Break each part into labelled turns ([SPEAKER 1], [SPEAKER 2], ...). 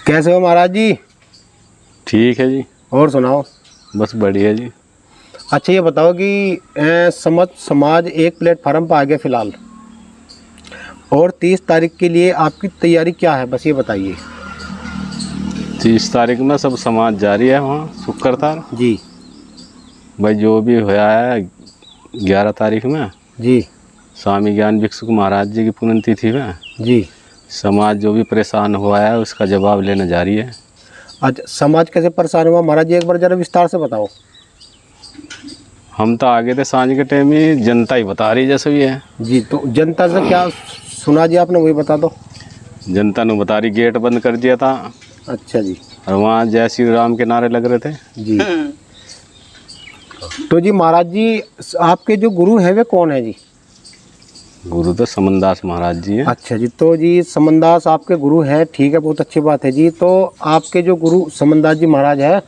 [SPEAKER 1] कैसे हो महाराज जी?
[SPEAKER 2] ठीक है जी।
[SPEAKER 1] और सुनाओ।
[SPEAKER 2] बस बढ़िया जी।
[SPEAKER 1] अच्छा ये बताओ कि समाज एक प्लेटफार्म पर आ गया फिलहाल, और 30 तारीख के लिए आपकी तैयारी क्या है, बस ये बताइए।
[SPEAKER 2] 30 तारीख में सब समाज जारी है वहाँ शुक्रतार।
[SPEAKER 1] जी
[SPEAKER 2] भाई जो भी होया है 11 तारीख में
[SPEAKER 1] जी
[SPEAKER 2] स्वामी ज्ञान भिक्षुक महाराज जी की पुण्यतिथि में
[SPEAKER 1] जी।
[SPEAKER 2] समाज जो भी परेशान हुआ है उसका जवाब लेने जारी है।
[SPEAKER 1] अच्छा, समाज कैसे परेशान हुआ महाराज जी, एक बार जरा विस्तार से बताओ।
[SPEAKER 2] हम तो आगे थे सांझ के टाइम ही, जनता ही बता रही जैसे भी है।
[SPEAKER 1] जी, तो जनता से क्या सुना जी आपने, वही बता दो।
[SPEAKER 2] जनता ने बता रही गेट बंद कर दिया था।
[SPEAKER 1] अच्छा जी।
[SPEAKER 2] और वहाँ जय श्री राम के नारे लग रहे थे
[SPEAKER 1] जी तो जी महाराज जी, आपके जो गुरु है वे कौन है जी?
[SPEAKER 2] गुरु तो समनदास महाराज जी हैं।
[SPEAKER 1] अच्छा जी, तो जी समनदास आपके गुरु हैं, ठीक है, बहुत अच्छी बात है जी। तो आपके जो गुरु समनदास जी महाराज है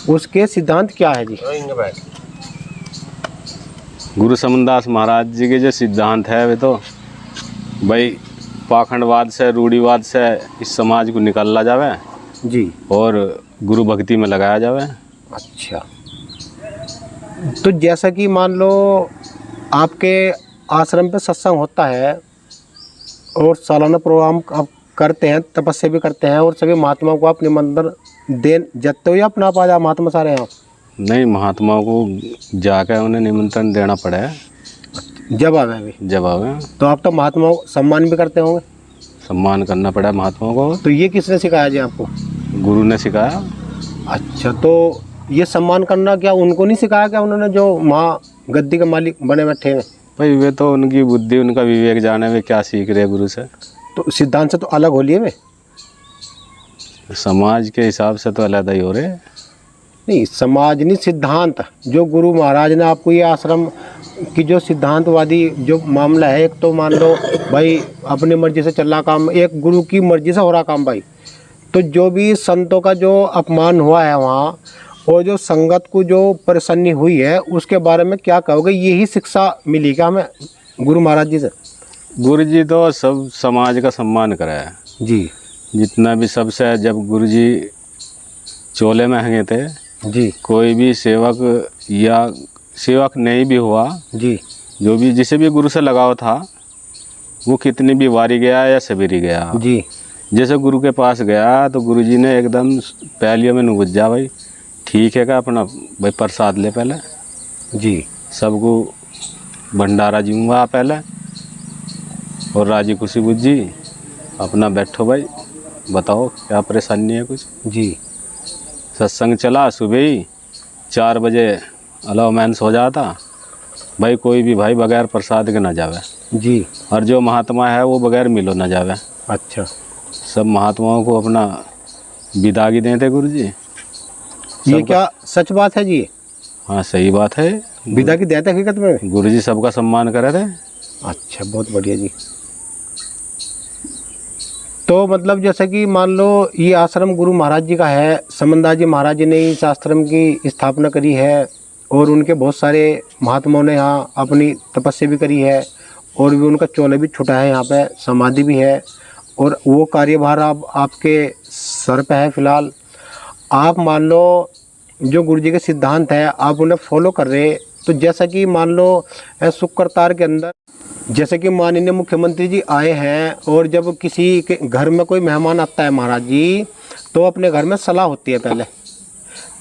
[SPEAKER 1] उसके सिद्धांत क्या है जी?
[SPEAKER 2] गुरु समनदास महाराज जी के जो सिद्धांत है वे तो भाई पाखंडवाद से, रूढ़िवाद से इस समाज को निकाला जावे
[SPEAKER 1] जी,
[SPEAKER 2] और गुरु भक्ति में लगाया जावे।
[SPEAKER 1] अच्छा, तो जैसा कि मान लो आपके आश्रम पे सत्संग होता है और सालाना प्रोग्राम आप करते हैं, तपस्या भी करते हैं, और सभी महात्माओं को आप निमंत्रण दे जाते हो या अपना आप आजा महात्मा सारे हैं आप?
[SPEAKER 2] नहीं, महात्माओं को जाकर उन्हें निमंत्रण देना पड़ा है
[SPEAKER 1] जब आवे अभी।
[SPEAKER 2] जब आवे।
[SPEAKER 1] तो आप तो महात्माओं को सम्मान भी करते होंगे?
[SPEAKER 2] सम्मान करना पड़ा महात्माओं को।
[SPEAKER 1] तो ये किसने सिखाया जी आपको?
[SPEAKER 2] गुरु ने सिखाया।
[SPEAKER 1] अच्छा, तो ये सम्मान करना क्या उनको नहीं सिखाया क्या उन्होंने, जो माँ गद्दी के मालिक बने बैठे हैं?
[SPEAKER 2] भाई वे तो उनकी बुद्धि, उनका विवेक जाने वे क्या सीख रहे गुरु से।
[SPEAKER 1] तो सिद्धांत से तो अलग हो लिए वे।
[SPEAKER 2] समाज के हिसाब से तो अलग ही हो रहे।
[SPEAKER 1] नहीं, समाज नहीं, सिद्धांत जो गुरु महाराज ने आपको ये आश्रम की जो सिद्धांतवादी जो मामला है, एक तो मान लो भाई अपनी मर्जी से चल रहा काम, एक गुरु की मर्जी से हो रहा काम भाई। तो जो भी संतों का जो अपमान हुआ है वहाँ, और जो संगत को जो परेशानी हुई है, उसके बारे में क्या कहोगे? यही शिक्षा मिली क्या हमें गुरु महाराज जी से?
[SPEAKER 2] गुरु जी तो सब समाज का सम्मान कराया
[SPEAKER 1] जी
[SPEAKER 2] जितना भी सबसे। जब गुरु जी चोले में हैंगे थे
[SPEAKER 1] जी
[SPEAKER 2] कोई भी सेवक या सेवक नहीं भी हुआ
[SPEAKER 1] जी,
[SPEAKER 2] जो भी जिसे भी गुरु से लगाव था वो कितनी भी वारी गया या सवेरी गया
[SPEAKER 1] जी,
[SPEAKER 2] जैसे गुरु के पास गया तो गुरु जी ने एकदम पहलियों में नुबुझा भाई ठीक है का अपना भाई प्रसाद ले पहले
[SPEAKER 1] जी,
[SPEAKER 2] सबको भंडारा जीऊँगा पहले और राजी खुशी बुझी अपना बैठो भाई बताओ क्या परेशानी है कुछ।
[SPEAKER 1] जी,
[SPEAKER 2] सत्संग चला सुबह ही 4 बजे अलाउमेंस हो जाता भाई, कोई भी भाई बगैर प्रसाद के ना जावे
[SPEAKER 1] जी।
[SPEAKER 2] और जो महात्मा है वो बगैर मिलो ना जावे।
[SPEAKER 1] अच्छा,
[SPEAKER 2] सब महात्माओं को अपना विदागी देते गुरु जी।
[SPEAKER 1] ये क्या सच बात है जी?
[SPEAKER 2] हाँ सही बात है।
[SPEAKER 1] विदा की देते हकीकत में
[SPEAKER 2] गुरु जी सबका सम्मान करे थे।
[SPEAKER 1] अच्छा, बहुत बढ़िया जी। तो मतलब जैसे कि मान लो ये आश्रम गुरु महाराज जी का है, समनदास जी महाराज जी ने इस आश्रम की स्थापना करी है, और उनके बहुत सारे महात्माओं ने यहाँ अपनी तपस्या भी करी है, और भी उनका चोला भी छुटा है, यहाँ पे समाधि भी है, और वो कार्यभार अब आपके सर पे है फिलहाल। आप मान लो जो गुरु जी के सिद्धांत है आप उन्हें फॉलो कर रहे, तो जैसा कि मान लो शुक्रतार के अंदर जैसे कि माननीय मुख्यमंत्री जी आए हैं, और जब किसी के घर में कोई मेहमान आता है महाराज जी, तो अपने घर में सलाह होती है पहले।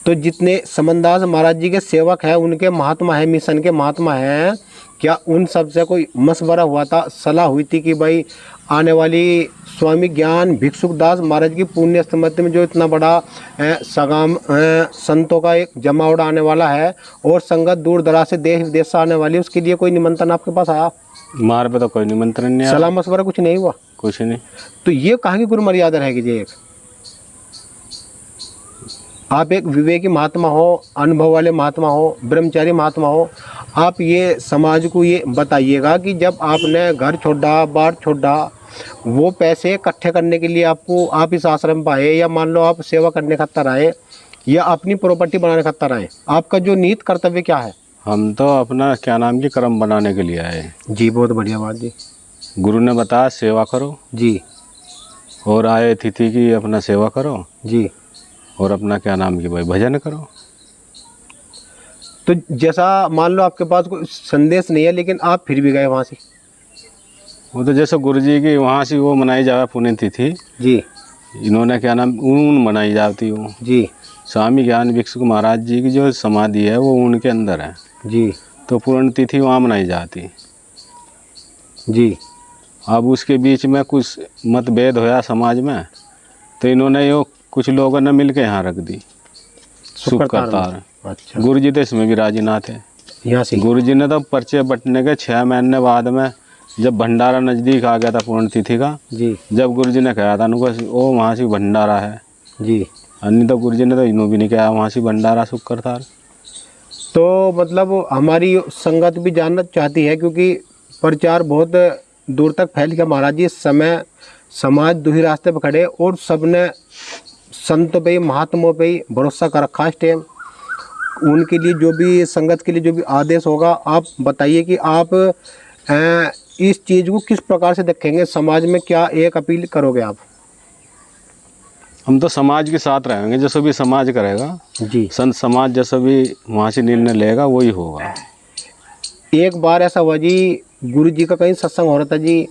[SPEAKER 1] तो जितने समनदास महाराज जी के सेवक हैं, उनके महात्मा हैं, मिशन के महात्मा हैं, क्या उन सब से कोई मशवरा हुआ था, सलाह हुई थी कि भाई आने वाली स्वामी ज्ञान भिक्षुक दास महाराज की पुण्य स्मृति में जो इतना बड़ा सगाम संतों का एक जमावड़ा आने वाला है, और संगत दूर दराज से देश विदेश से आने वाली, उसके लिए कोई निमंत्रण आपके पास आया?
[SPEAKER 2] मार पे तो कोई निमंत्रण नहीं आया।
[SPEAKER 1] सलाह मशवरा कुछ नहीं हुआ?
[SPEAKER 2] कुछ नहीं।
[SPEAKER 1] तो ये कहाँ की गुरु मर्यादा रहेगी जी? एक आप एक विवेकी महात्मा हो, अनुभव वाले महात्मा हो, ब्रह्मचारी महात्मा हो, आप ये समाज को ये बताइएगा कि जब आपने घर छोड़ा, बार छोड़ा, वो पैसे इकट्ठे करने के लिए आपको आप इस आश्रम पर आए, या मान लो आप सेवा करने खातर आए, या अपनी प्रॉपर्टी बनाने खातर आए, आपका जो निहित कर्तव्य क्या है?
[SPEAKER 2] हम तो अपना क्या नाम की कर्म बनाने के लिए आए।
[SPEAKER 1] जी, बहुत बढ़िया बात जी।
[SPEAKER 2] गुरु ने बताया सेवा करो
[SPEAKER 1] जी,
[SPEAKER 2] और आए तिथि की अपना सेवा करो
[SPEAKER 1] जी।
[SPEAKER 2] और अपना क्या नाम की भाई भजन करो।
[SPEAKER 1] तो जैसा मान लो आपके पास कोई संदेश नहीं है लेकिन आप फिर भी गए वहाँ से।
[SPEAKER 2] वो तो जैसे गुरु जी की वहाँ से वो मनाई जावे पुण्य तिथि,
[SPEAKER 1] जी
[SPEAKER 2] इन्होंने क्या नाम ऊन मनाई जाती हो।
[SPEAKER 1] जी
[SPEAKER 2] स्वामी ज्ञान भिक्षुक महाराज जी की जो समाधि है वो उनके अंदर है,
[SPEAKER 1] जी
[SPEAKER 2] तो पूर्ण तिथि वहाँ मनाई जाती।
[SPEAKER 1] जी।
[SPEAKER 2] अब उसके बीच में कुछ मतभेद होया समाज में, तो इन्होंने यो कुछ लोगों ने मिल के यहाँ रख दी सुख करतार।
[SPEAKER 1] अच्छा।
[SPEAKER 2] गुरु जी तो इसमें भी राजी ना थे।
[SPEAKER 1] यहाँ से
[SPEAKER 2] गुरु जी ने तो पर्चे बंटने के 6 महीने बाद में जब भंडारा नज़दीक आ गया था पूर्ण तिथि का,
[SPEAKER 1] जी
[SPEAKER 2] जब गुरु जी ने कहा था उनको वो वहाँ से भंडारा है,
[SPEAKER 1] जी।
[SPEAKER 2] अन्य तो गुरु जी ने तो इन्हों भी नहीं कहा वहाँ से भंडारा सुख करतार।
[SPEAKER 1] तो मतलब हमारी संगत भी जानना चाहती है क्योंकि प्रचार बहुत दूर तक फैल गया महाराज जी। इस समय समाज दूसरे रास्ते पर खड़े और सबने संतों पे महात्माओं पे ही भरोसा कर रखा है इस टाइम। उनके लिए जो भी संगत के लिए जो भी आदेश होगा आप बताइए कि आप इस चीज़ को किस प्रकार से देखेंगे, समाज में क्या एक अपील करोगे आप?
[SPEAKER 2] हम तो समाज के साथ रहेंगे, जैसा भी समाज करेगा
[SPEAKER 1] जी।
[SPEAKER 2] संत समाज जैसा भी वहाँ से निर्णय लेगा वही होगा।
[SPEAKER 1] एक बार ऐसा हुआ जी, गुरु जी का कहीं सत्संग हो रहा था जी,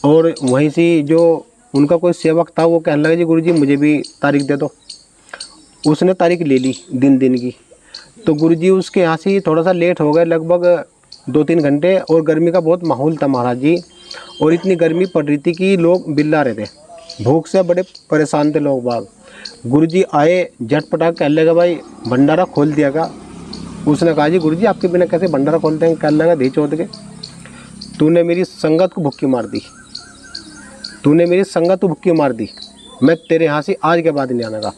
[SPEAKER 1] और वहीं से जो उनका कोई सेवक था वो कहने लगा जी गुरु जी मुझे भी तारीख दे दो। उसने तारीख ले ली दिन की। तो गुरु जी उसके यहाँ से थोड़ा सा लेट हो गए, लगभग 2-3 घंटे, और गर्मी का बहुत माहौल था महाराज जी, और इतनी गर्मी पड़ रही थी कि लोग बिल्ला रहे थे, भूख से बड़े परेशान थे लोग बाग। गुरु जी आए, झटपटाक कहने लगा भाई भंडारा खोल दिया का। उसने कहा जी गुरु जी आपके बिना कैसे भंडारा खोलते हैं? कहने लगा धी चौथ के तूने मेरी संगत को भुक्की मार दी, तूने मेरी संगत को भुक्की मार दी, मैं तेरे यहाँ से आज के बाद नहीं आने का।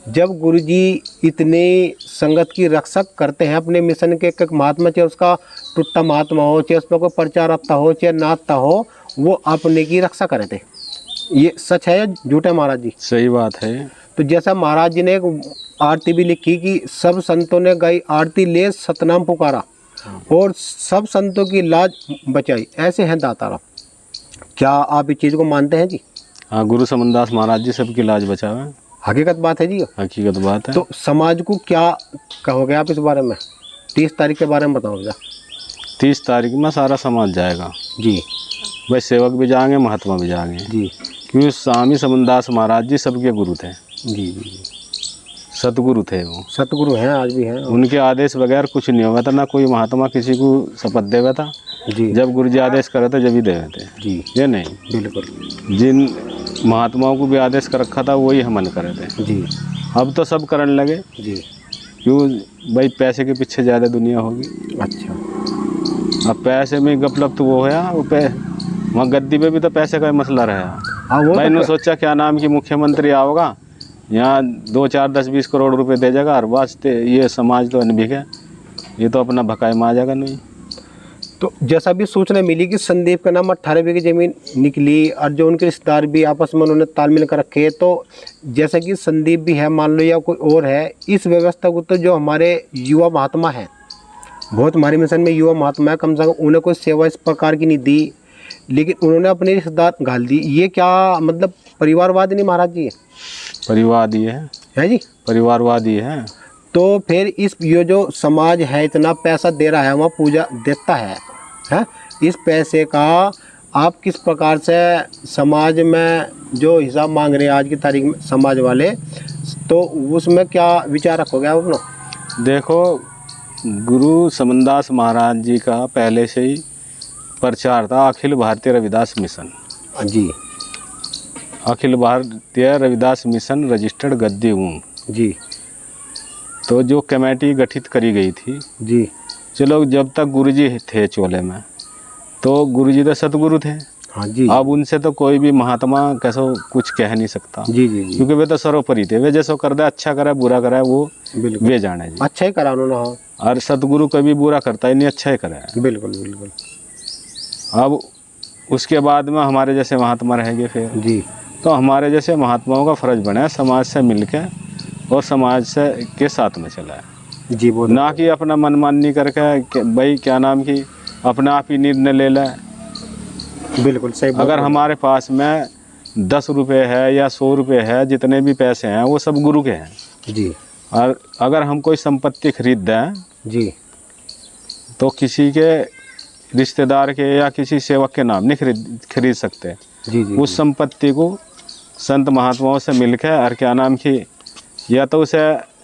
[SPEAKER 1] जब गुरु जी इतने संगत की रक्षक करते हैं अपने मिशन के, एक महात्मा, चाहे उसका टुट्टा महात्मा हो, चाहे उस पर कोई प्रचार आता हो, चाहे नाचता हो, वो अपने की रक्षा करे थे। ये सच है या झूठ है महाराज जी?
[SPEAKER 2] सही बात है।
[SPEAKER 1] तो जैसा महाराज जी ने एक आरती भी लिखी कि सब संतों ने गाई आरती ले सतनाम पुकारा और सब संतों की लाज बचाई, ऐसे हैं दातारा। क्या आप इस चीज़ को मानते हैं जी?
[SPEAKER 2] हाँ, गुरु समनदास महाराज जी सबकी लाज बचावे,
[SPEAKER 1] हकीकत बात है जी।
[SPEAKER 2] हकीकत बात है।
[SPEAKER 1] तो समाज को क्या कहोगे आप इस बारे में? 30 तारीख के बारे में बताओ भैया।
[SPEAKER 2] 30 तारीख में सारा समाज जाएगा
[SPEAKER 1] जी।
[SPEAKER 2] भाई, सेवक भी जाएंगे, महात्मा भी जाएंगे
[SPEAKER 1] जी।
[SPEAKER 2] क्योंकि स्वामी समनदास महाराज जी सबके गुरु थे।
[SPEAKER 1] जी जी।
[SPEAKER 2] सतगुरु थे वो,
[SPEAKER 1] सतगुरु हैं, आज भी हैं।
[SPEAKER 2] उनके आदेश बगैर कुछ नहीं हुआ था, ना कोई महात्मा किसी को शपथ देवा था।
[SPEAKER 1] जी।
[SPEAKER 2] जब गुरु जी आदेश करे थे जब ही देवे थे
[SPEAKER 1] जी।
[SPEAKER 2] ये नहीं,
[SPEAKER 1] बिल्कुल।
[SPEAKER 2] जिन महात्माओं को भी आदेश कर रखा था वही हमन करे थे।
[SPEAKER 1] जी।
[SPEAKER 2] अब तो सब करने लगे
[SPEAKER 1] जी।
[SPEAKER 2] क्यों भाई, पैसे के पीछे ज़्यादा दुनिया होगी।
[SPEAKER 1] अच्छा।
[SPEAKER 2] अब पैसे में गपलप तो वो है, वहाँ गद्दी पे भी तो पैसे का मसला रहा।
[SPEAKER 1] हाँ वो
[SPEAKER 2] भाई
[SPEAKER 1] तो
[SPEAKER 2] ने सोचा क्या नाम की मुख्यमंत्री आओगा, यहाँ 2, 4, 10, 20 करोड़ रुपए दे जाएगा और वास्ते ये समाज तो अनभिज्ञ है, ये तो अपना भकाई में आ जाएगा नहीं।
[SPEAKER 1] तो जैसा भी सूचना मिली कि संदीप का नाम 18 बीघे जमीन निकली और जो उनके रिश्तेदार भी आपस में उन्होंने तालमेल कर रखे, तो जैसा कि संदीप भी है मान लो या कोई और है, इस व्यवस्था को तो जो हमारे युवा महात्मा हैं, बहुत हमारे मिशन में युवा महात्मा है, कम से कम उन्हें कोई सेवा इस प्रकार की नहीं दी, लेकिन उन्होंने अपने रिश्तेदार घाल दी। ये क्या मतलब परिवारवाद नहीं महाराज जी?
[SPEAKER 2] परिवारवाद ये है
[SPEAKER 1] जी,
[SPEAKER 2] परिवारवाद ये है।
[SPEAKER 1] तो फिर इस ये जो समाज है इतना पैसा दे रहा है, वहाँ पूजा देता है, इस पैसे का आप किस प्रकार से समाज में जो हिसाब मांग रहे हैं आज की तारीख में समाज वाले, तो उसमें क्या विचार रखोगे आप अपना?
[SPEAKER 2] देखो, गुरु समनदास महाराज जी का पहले से ही प्रचार था अखिल भारतीय रविदास मिशन।
[SPEAKER 1] जी।
[SPEAKER 2] अखिल भारतीय रविदास मिशन रजिस्टर्ड गद्दी ऊन
[SPEAKER 1] जी।
[SPEAKER 2] तो जो कमेटी गठित करी गई थी
[SPEAKER 1] जी।
[SPEAKER 2] चलो, जब तक गुरुजी थे चोले में तो गुरुजी तो सतगुरु थे।
[SPEAKER 1] हाँ जी।
[SPEAKER 2] अब उनसे तो कोई भी महात्मा कैसे कुछ कह नहीं सकता।
[SPEAKER 1] जी जी जी।
[SPEAKER 2] क्योंकि वे तो सर्वोपरि थे, वे जैसा कर दे, अच्छा करे बुरा करे वो वे जाने जी।
[SPEAKER 1] अच्छा ही करा उन्होंने। हाँ।
[SPEAKER 2] और सतगुरु कभी बुरा करता ही नहीं, अच्छा ही करे।
[SPEAKER 1] बिल्कुल बिल्कुल।
[SPEAKER 2] अब उसके बाद में हमारे जैसे महात्मा रहेंगे फिर
[SPEAKER 1] जी,
[SPEAKER 2] तो हमारे जैसे महात्माओं का फर्ज बना है समाज से मिलके और समाज से के साथ में चला है
[SPEAKER 1] जी। वो
[SPEAKER 2] ना कि अपना मनमानी करके भाई क्या नाम की अपना आप ही निर्णय ले लें।
[SPEAKER 1] बिल्कुल सही।
[SPEAKER 2] अगर हमारे पास में 10 रुपये है या 100 रुपये है, जितने भी पैसे हैं वो सब गुरु के हैं
[SPEAKER 1] जी।
[SPEAKER 2] और अगर हम कोई संपत्ति खरीद दें
[SPEAKER 1] जी
[SPEAKER 2] तो किसी के रिश्तेदार के या किसी सेवक के नाम नहीं खरीद सकते।
[SPEAKER 1] जी जी
[SPEAKER 2] उस संपत्ति को संत महात्माओं से मिलकर और क्या नाम की, या तो उसे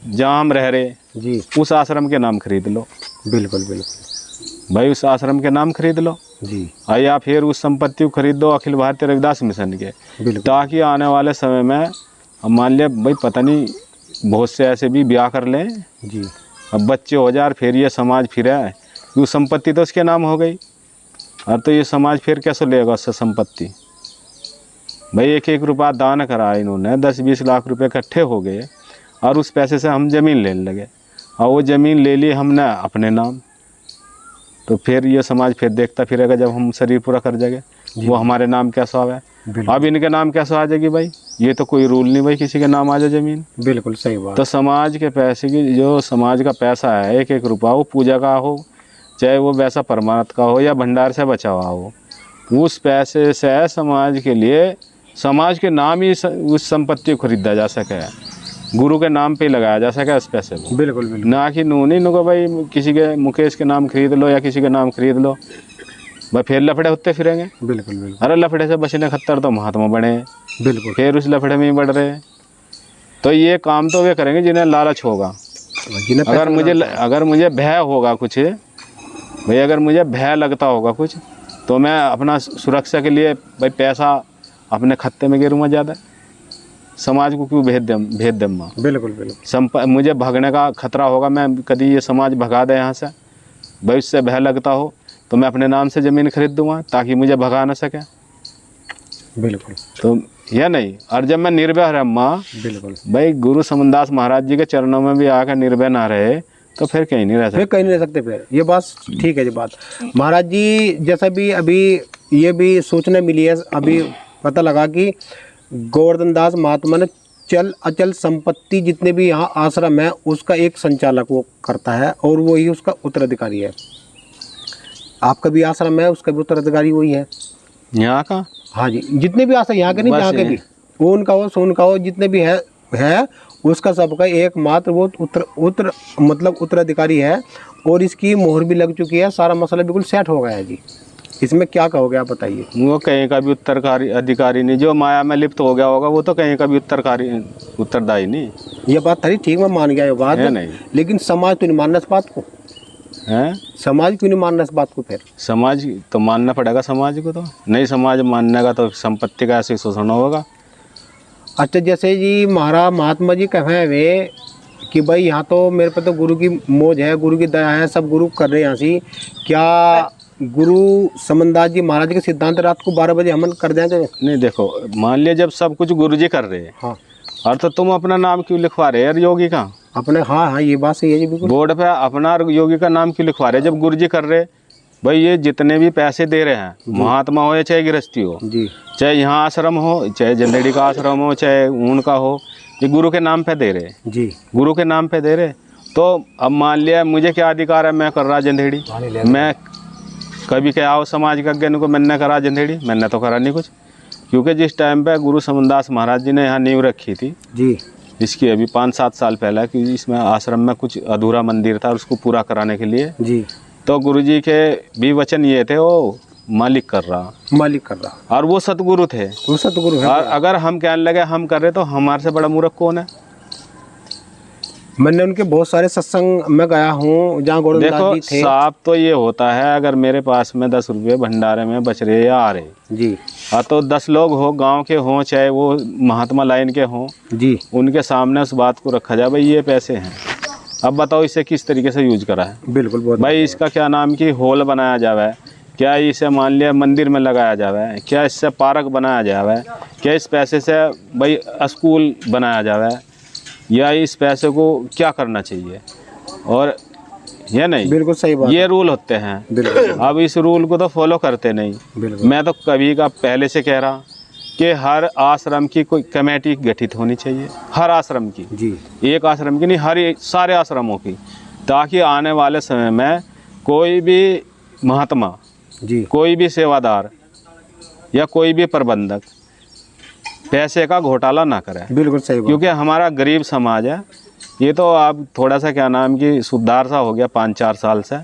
[SPEAKER 2] जहाँ हम रह रहे
[SPEAKER 1] जी।
[SPEAKER 2] उस आश्रम के नाम खरीद लो,
[SPEAKER 1] बिल्कुल बिल्कुल
[SPEAKER 2] भाई उस आश्रम के नाम खरीद लो,
[SPEAKER 1] जी।
[SPEAKER 2] और या फिर उस संपत्ति को खरीद दो अखिल भारतीय रविदास मिशन के,
[SPEAKER 1] बिल्कुल
[SPEAKER 2] ताकि आने वाले समय में अब मान लिया भाई पता नहीं बहुत से ऐसे भी ब्याह कर लें,
[SPEAKER 1] जी।
[SPEAKER 2] अब बच्चे हो जाए, फिर ये समाज फिर है वो संपत्ति तो उसके नाम हो गई, और तो ये समाज फिर कैसे लेगा उससे संपत्ति। भाई 1-1 रुपया दान करा इन्होंने, 10-20 लाख रुपए इकट्ठे हो गए और उस पैसे से हम ज़मीन लेने लगे और वो ज़मीन ले ली हमने अपने नाम, तो फिर ये समाज फिर देखता फिरेगा जब हम शरीर पूरा कर जाएंगे वो हमारे नाम कैसा आवे। अब इनके नाम कैसे आ जाएगी भाई, ये तो कोई रूल नहीं भाई किसी के नाम आ जाए ज़मीन।
[SPEAKER 1] बिल्कुल सही बात।
[SPEAKER 2] तो समाज के पैसे की, जो समाज का पैसा है 1-1 रुपया, वो पूजा का हो चाहे वो वैसा परमार्थ का हो या भंडार से बचा हुआ हो, उस पैसे से समाज के लिए, समाज के नाम ही उस संपत्ति को खरीदा जा सके, गुरु के नाम पे लगाया जा सके उस पैसे को।
[SPEAKER 1] बिल्कुल बिल्कुल।
[SPEAKER 2] ना कि नूनी नुको भाई किसी के मुकेश के नाम खरीद लो या किसी के नाम खरीद लो, भाई फिर लफड़े होते फिरेंगे।
[SPEAKER 1] बिल्कुल बिल्कुल।
[SPEAKER 2] अरे लफड़े से बचने खत्तर तो महात्मा बने,
[SPEAKER 1] बिल्कुल।
[SPEAKER 2] फिर उस लफड़े में ही बढ़ रहे। तो ये काम तो वे करेंगे जिन्हें लालच होगा। अगर मुझे भय होगा कुछ भाई, अगर मुझे भय लगता होगा कुछ, तो मैं अपना सुरक्षा के लिए भाई पैसा अपने खत्ते में गिरूँगा ज़्यादा, समाज को क्यों भेज दूँगा।
[SPEAKER 1] बिल्कुल बिल्कुल।
[SPEAKER 2] मुझे भागने का खतरा होगा, मैं कभी ये समाज भगा दे यहाँ से, भाई उससे भय लगता हो तो मैं अपने नाम से ज़मीन खरीद दूँगा ताकि मुझे भगा ना सके।
[SPEAKER 1] बिल्कुल।
[SPEAKER 2] तो यह नहीं, और जब मैं निर्भय रहूँगा,
[SPEAKER 1] बिल्कुल
[SPEAKER 2] भाई गुरु समनदास महाराज जी के चरणों में भी आकर निर्भय ना रहे तो फिर कहीं नहीं रह सकते।
[SPEAKER 1] फिर कहीं नहीं रह सकते। फिर ये बात ठीक है। ये बात महाराज जी, जैसा भी अभी ये भी सूचना मिली है, अभी पता लगा कि गोवर्धन दास महात्मा ने चल अचल संपत्ति जितने भी यहाँ आश्रम है उसका एक संचालक वो करता है और वो ही उसका उत्तराधिकारी है। आपका भी आश्रम है, उसका भी उत्तराधिकारी वही है
[SPEAKER 2] यहाँ का।
[SPEAKER 1] हाँ जी, जितने भी आश्रम यहाँ के नहीं, जहाँ के भी, उनका हो सोनका हो, जितने भी है उसका सबका एकमात्र वो उत्तराधिकारी है। और इसकी मोहर भी लग चुकी है, सारा मसला बिल्कुल सेट हो गया है जी। इसमें क्या कहोगे आप बताइए।
[SPEAKER 2] वो कहीं का भी अधिकारी नहीं, जो माया में लिप्त हो गया होगा वो तो कहीं का भी उत्तरदायी नहीं।
[SPEAKER 1] ये बात थरी ठीक, मैं मान गया ये बात
[SPEAKER 2] है नहीं,
[SPEAKER 1] लेकिन समाज तो नहीं मानना इस बात को
[SPEAKER 2] है।
[SPEAKER 1] समाज क्यों नहीं मानना इस बात को? फिर
[SPEAKER 2] समाज तो मानना पड़ेगा, समाज को तो नहीं, समाज मानने का तो संपत्ति का ऐसे शोषण होगा।
[SPEAKER 1] अच्छा, जैसे जी महात्मा जी कहे वे कि भाई यहाँ तो मेरे पे तो गुरु की मौज है, गुरु की दया है, सब गुरु कर रहे हैं यहाँ से, क्या गुरु समनदास जी महाराज के सिद्धांत रात को 12 बजे हमन कर देंगे? नहीं,
[SPEAKER 2] देखो मान लिया जब सब कुछ गुरु जी कर रहे हैं,
[SPEAKER 1] हाँ,
[SPEAKER 2] और तो तुम अपना नाम क्यों लिखवा रहे यार योगी का
[SPEAKER 1] अपने? हाँ, ये बात सही है जी, बिल्कुल।
[SPEAKER 2] बोर्ड पे अपना योगी का नाम क्यों लिखवा रहे जब गुरु जी कर रहे? भाई ये जितने भी पैसे दे रहे हैं, महात्मा हो या चाहे गृहस्थी हो जी, चाहे यहाँ आश्रम हो, चाहे जंदेड़ी का आश्रम हो, चाहे ऊन का हो, ये गुरु के नाम पे दे रहे जी, गुरु के नाम पे दे रहे। तो अब मान लिया मुझे क्या अधिकार है, मैं कर रहा जंदेड़ी, मैं कभी क्या आओ समाज का ज्ञान को मैंने करा जंदेड़ी, मैंने तो करा नहीं कुछ, क्योंकि जिस टाइम पे गुरु समनदास महाराज जी ने यहाँ नींव रखी थी जी, इसकी अभी 5-7 साल पहले, कि इसमें आश्रम में कुछ अधूरा मंदिर था उसको पूरा कराने के लिए जी, तो गुरुजी के भी वचन ये थे, वो मालिक कर रहा और वो सतगुरु थे, वो सतगुरु है। और अगर हम कहने लगे हम कर रहे तो हमारे से बड़ा मूर्ख कौन है? मैंने उनके बहुत सारे सत्संग में गया हूँ जहाँ गोवर्धन दास जी थे। साफ तो ये होता है, अगर मेरे पास में 10 रुपये भंडारे में बच रहे या आ रहे जी, हाँ तो 10 लोग हो, गांव के हों चाहे वो महात्मा लाइन के हों जी, उनके सामने उस बात को रखा जाए, भाई ये पैसे हैं, अब बताओ इसे किस तरीके से यूज करा है। बिल्कुल भाई, इसका क्या नाम की हॉल बनाया जावे, क्या इसे मान लिया मंदिर में लगाया जावे, क्या इससे पार्क बनाया जावे, क्या इस पैसे से भाई स्कूल बनाया जावे, या इस पैसे को क्या करना चाहिए? और ये नहीं, बिल्कुल सही बात, ये रूल होते हैं। अब इस रूल को तो फॉलो करते नहीं। मैं तो कभी का पहले से कह रहा कि हर आश्रम की कोई कमेटी गठित होनी चाहिए, हर आश्रम की जी, एक आश्रम की नहीं, हर सारे आश्रमों की, ताकि आने वाले समय में कोई भी महात्मा जी, कोई भी सेवादार या कोई भी प्रबंधक पैसे का घोटाला ना करें।
[SPEAKER 1] बिल्कुल सही बात।
[SPEAKER 2] क्योंकि हमारा गरीब समाज है, ये तो अब थोड़ा सा क्या नाम की सुधार सा हो गया 5-4 साल से,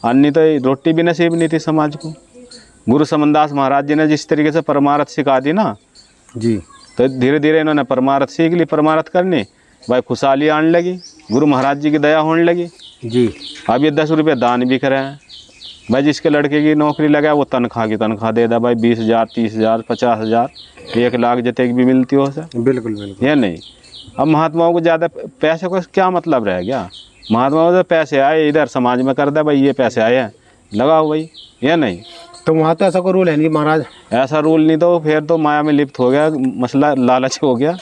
[SPEAKER 2] अन्य तो रोटी भी नसीब नहीं थी समाज को। गुरु समनदास महाराज जी ने जिस तरीके से परमार्थ सिखा दी ना
[SPEAKER 1] जी,
[SPEAKER 2] तो धीरे धीरे इन्होंने परमार्थ सीख ली। परमार्थ करनी भाई खुशहाली आने लगी, गुरु महाराज जी की दया होने लगी
[SPEAKER 1] जी।
[SPEAKER 2] अब ये 10 रुपये दान भी करे हैं भाई। जिसके लड़के की नौकरी लगा वो तनख्वाह की तनख्वाह दे दा भाई, 20,000 30,000 50,000 1 लाख जितने की भी मिलती हो सर।
[SPEAKER 1] बिल्कुल बिल्कुल।
[SPEAKER 2] ये नहीं, अब महात्माओं को ज़्यादा पैसे को क्या मतलब रह गया। महात्माओं को पैसे आए इधर समाज में कर दे भाई, ये पैसे आए हैं लगाओ भाई, ये नहीं।
[SPEAKER 1] तो वहाँ तो ऐसा कोई रूल है नहीं महाराज?
[SPEAKER 2] ऐसा रूल नहीं, तो फिर तो माया में लिप्त हो गया मसला, लालच हो गया।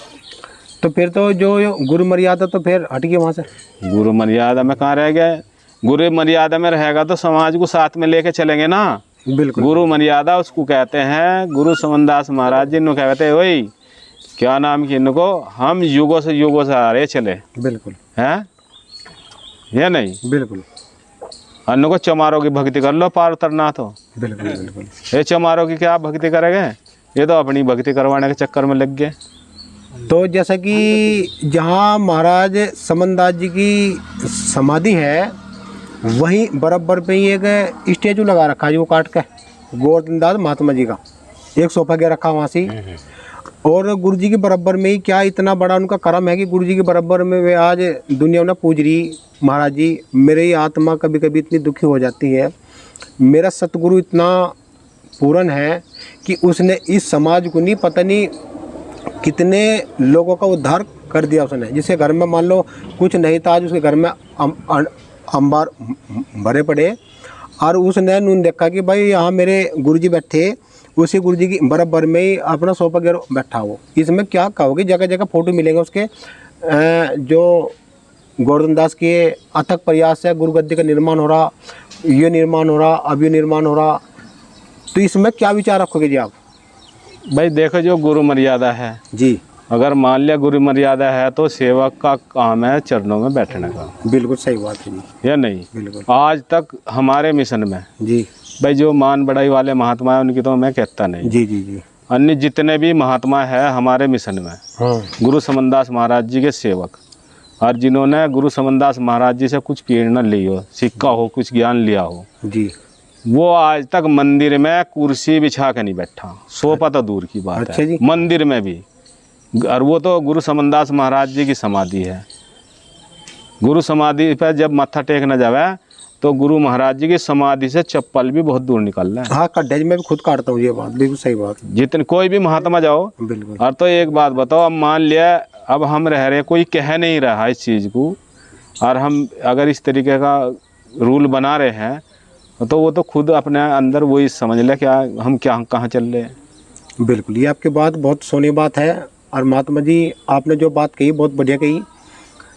[SPEAKER 1] तो फिर तो जो गुरु मर्यादा तो फिर हट गई वहाँ से।
[SPEAKER 2] गुरु मर्यादा में कहाँ रह गए? गुरु मर्यादा में रहेगा तो समाज को साथ में लेके चलेंगे ना।
[SPEAKER 1] बिल्कुल।
[SPEAKER 2] गुरु मर्यादा उसको कहते हैं। गुरु समनदास महाराज जी ने कहते हैं वही क्या नाम की इनको हम युगों से आ रहे चले।
[SPEAKER 1] बिल्कुल
[SPEAKER 2] हैं ये नहीं,
[SPEAKER 1] बिल्कुल।
[SPEAKER 2] अन्य को चमारों की भक्ति कर लो पार उतरना। तो
[SPEAKER 1] बिल्कुल बिल्कुल।
[SPEAKER 2] ये चमारों की क्या भक्ति करेंगे, ये तो अपनी भक्ति करवाने के चक्कर में लग गए।
[SPEAKER 1] तो जैसा कि जहाँ महाराज समनदास जी की समाधि है वहीं बराबर पे ही एक स्टेचू लगा रखा है जो काट के गोवर्धनदास महात्मा जी का, एक सोफा के रखा वहाँ से। और गुरु जी के बराबर में ही क्या इतना बड़ा उनका कर्म है कि गुरु जी के बराबर में वे आज दुनिया में पूज रही। महाराज जी मेरी आत्मा कभी कभी इतनी दुखी हो जाती है, मेरा सतगुरु इतना पूर्ण है कि उसने इस समाज को नहीं पता नहीं कितने लोगों का उद्धार कर दिया उसने। जिसके घर में मान लो कुछ नहीं था, आज उसके घर में अंबार भरे पड़े और उसने नून देखा कि भाई यहाँ मेरे गुरुजी बैठे, उसी गुरुजी की बराबर में ही अपना सोफा गिर बैठा हो। इसमें क्या कहोगे? जगह जगह फोटो मिलेंगे उसके। जो गोवर्धनदास के अथक प्रयास है, गुरु गद्दी का निर्माण हो रहा, ये निर्माण हो रहा, अब ये निर्माण हो रहा। तो इसमें क्या विचार रखोगे जी आप?
[SPEAKER 2] भाई देखो जो गुरु मर्यादा है
[SPEAKER 1] जी,
[SPEAKER 2] अगर मान लिया गुरु मर्यादा है तो सेवक का काम है चरणों में बैठने का।
[SPEAKER 1] बिल्कुल सही बात है जी।
[SPEAKER 2] या नहीं?
[SPEAKER 1] बिल्कुल।
[SPEAKER 2] आज तक हमारे मिशन में
[SPEAKER 1] जी
[SPEAKER 2] भाई जो मान बढ़ाई वाले महात्मा है उनकी तो मैं कहता नहीं।
[SPEAKER 1] जी जी जी।
[SPEAKER 2] अन्य जितने भी महात्मा है हमारे मिशन में,
[SPEAKER 1] हाँ।
[SPEAKER 2] गुरु समनदास महाराज जी के सेवक और जिन्होंने गुरु समनदास महाराज जी से कुछ प्रेरणा ली हो, सिक्का हो, कुछ ज्ञान लिया हो जी, वो आज तक मंदिर में कुर्सी बिछा के नहीं बैठा। सोफा तो दूर की बात
[SPEAKER 1] अच्छा
[SPEAKER 2] है
[SPEAKER 1] जी।
[SPEAKER 2] मंदिर में भी। और वो तो गुरु समनदास महाराज जी की समाधि है। गुरु समाधि पर जब माथा टेकना जावे तो गुरु महाराज जी की समाधि से चप्पल भी बहुत दूर निकल रहा है।
[SPEAKER 1] हाँ, गड्ढे में भी खुद काटता हूँ, ये बात बिल्कुल सही बात।
[SPEAKER 2] जितने कोई भी महात्मा जाओ
[SPEAKER 1] बिल्कुल।
[SPEAKER 2] और तो एक बात बताओ, अब मान लिया अब हम रह रहे, कोई कह नहीं रहा इस चीज़ को, और हम अगर इस तरीके का रूल बना रहे हैं तो वो तो खुद अपने अंदर वही समझ ले क्या हम क्या कहाँ चल रहे हैं।
[SPEAKER 1] बिल्कुल, ये आपकी बात बहुत सोनी बात है। और महात्मा जी आपने जो बात कही बहुत बढ़िया कही।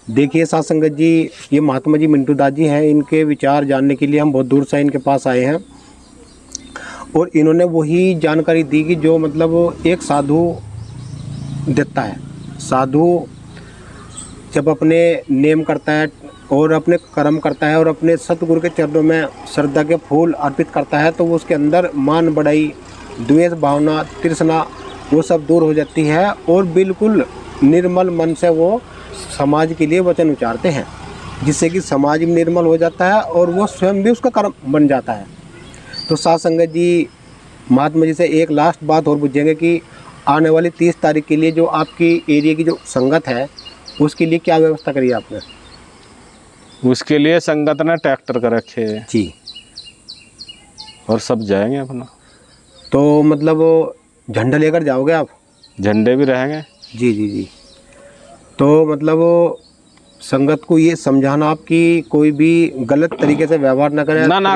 [SPEAKER 1] देखिए साथ संगत जी, ये महात्मा जी मिंटू दास जी हैं, इनके विचार जानने के लिए हम बहुत दूर से इनके पास आए हैं और इन्होंने वही जानकारी दी कि जो मतलब एक साधु देता है। साधु जब अपने नेम करता है और अपने कर्म करता है और अपने सतगुरु के चरणों में श्रद्धा के फूल अर्पित करता है तो वो उसके अंदर मान बढ़ाई, द्वेष भावना, तृष्णा वो सब दूर हो जाती है और बिल्कुल निर्मल मन से वो समाज के लिए वचन उच्चारते हैं, जिससे कि समाज भी निर्मल हो जाता है और वो स्वयं भी उसका कर्म बन जाता है। तो साथ संगत जी, महात्मा जी से एक लास्ट बात और पूछेंगे कि आने वाली 30 तारीख के लिए जो आपकी एरिया की जो संगत है उसके लिए क्या व्यवस्था करी आपने?
[SPEAKER 2] उसके लिए संगत ने ट्रैक्टर कर रखे
[SPEAKER 1] जी
[SPEAKER 2] और सब जाएंगे अपना।
[SPEAKER 1] तो मतलब झंडा लेकर जाओगे आप?
[SPEAKER 2] झंडे भी रहेंगे
[SPEAKER 1] जी जी जी। तो मतलब संगत को ये समझाना आप कि कोई भी गलत तरीके से व्यवहार न करे।
[SPEAKER 2] ना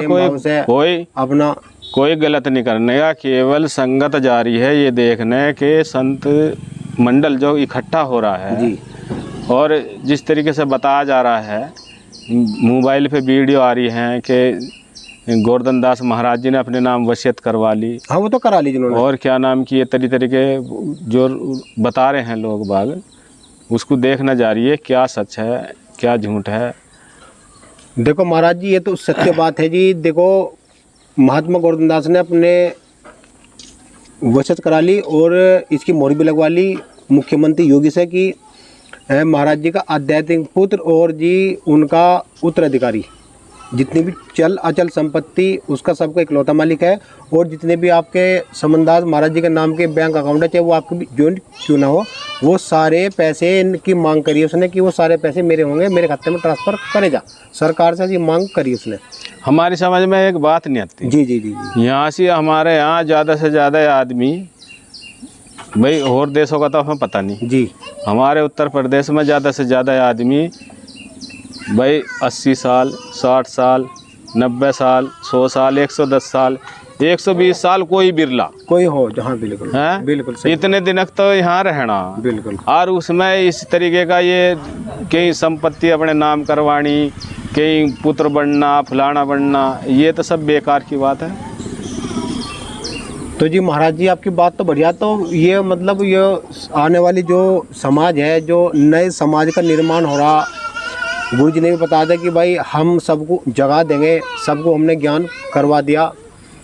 [SPEAKER 2] कोई
[SPEAKER 1] अपना
[SPEAKER 2] कोई गलत नहीं करने का, केवल संगत जारी है ये देखने के संत मंडल जो इकट्ठा हो रहा है
[SPEAKER 1] जी।
[SPEAKER 2] और जिस तरीके से बताया जा रहा है, मोबाइल पे वीडियो आ रही है कि गोवर्धनदास महाराज जी ने अपने नाम वसीयत करवा ली।
[SPEAKER 1] हाँ, वो तो करा ली जिन्होंने। और
[SPEAKER 2] क्या नाम की ये तरीके जो बता रहे हैं लोग बाग, उसको देखना जा रही है क्या सच है क्या झूठ है।
[SPEAKER 1] देखो महाराज जी, ये तो सत्य बात है जी। देखो महात्मा गोवर्धनदास ने अपने वचन करा ली और इसकी मोहर भी लगवा ली मुख्यमंत्री योगी से कि महाराज जी का आध्यात्मिक पुत्र और जी उनका उत्तराधिकारी, जितनी भी चल अचल संपत्ति उसका सबका इकलौता मालिक है। और जितने भी आपके समनदास महाराज जी के नाम के बैंक अकाउंट है, चाहे वो आपके जॉइंट क्यों ना हो, वो सारे पैसे इनकी मांग करी उसने कि वो सारे पैसे मेरे होंगे, मेरे खाते में ट्रांसफ़र करे जा। सरकार से ये मांग करी उसने।
[SPEAKER 2] हमारी समझ में एक बात नहीं आती।
[SPEAKER 1] जी जी जी जी।
[SPEAKER 2] यहाँ से हमारे यहाँ ज़्यादा से ज़्यादा आदमी, भाई और देशों का तो हमें पता नहीं
[SPEAKER 1] जी,
[SPEAKER 2] हमारे उत्तर प्रदेश में ज़्यादा से ज़्यादा आदमी भाई 80 साल, 60 साल, 90 साल, 100 साल, 110 साल, 120 साल, कोई बिरला
[SPEAKER 1] कोई हो जहाँ। बिल्कुल
[SPEAKER 2] है,
[SPEAKER 1] बिल्कुल सही।
[SPEAKER 2] इतने दिन तो यहाँ रहना
[SPEAKER 1] बिल्कुल।
[SPEAKER 2] और उसमें इस तरीके का ये कहीं संपत्ति अपने नाम करवानी, कहीं पुत्र बनना, फलाना बनना, ये तो सब बेकार की बात है।
[SPEAKER 1] तो जी महाराज जी आपकी बात तो बढ़िया। तो ये मतलब ये आने वाली जो समाज है, जो नए समाज का निर्माण हो रहा, गुरु जी ने भी बता दिया कि भाई हम सबको जगा देंगे, सबको हमने ज्ञान करवा दिया।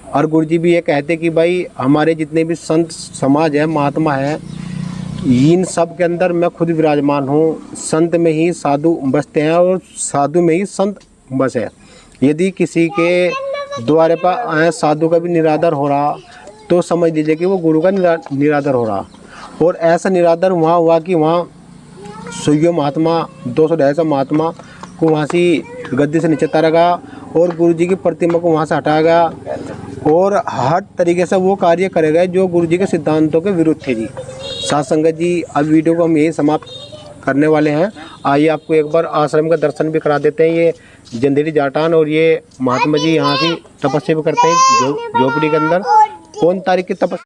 [SPEAKER 1] और गुरु जी भी ये कहते कि भाई हमारे जितने भी संत समाज है, महात्मा है, इन सब के अंदर मैं खुद विराजमान हूँ। संत में ही साधु बसते हैं और साधु में ही संत बसे हैं। यदि किसी के द्वारे पर साधु का भी निरादर हो रहा तो समझ लीजिए कि वो गुरु का निरादर हो रहा। और ऐसा निरादर वहाँ हुआ कि वहाँ सुइयो महात्मा 200-250 महात्मा को वहाँ से गद्दी से नीचे उतारा गया और गुरु जी की प्रतिमा को वहाँ से हटाया गया और हर तरीके से वो कार्य करे गए जो गुरु जी के सिद्धांतों के विरुद्ध थे जी। साथ संगत जी, अब वीडियो को हम यही समाप्त करने वाले हैं। आइए आपको एक बार आश्रम का दर्शन भी करा देते हैं। ये जंदेरी जाटान और ये महात्मा जी यहाँ की तपस्या भी करते हैं झोपड़ी के अंदर। कौन तारीख की तपस्या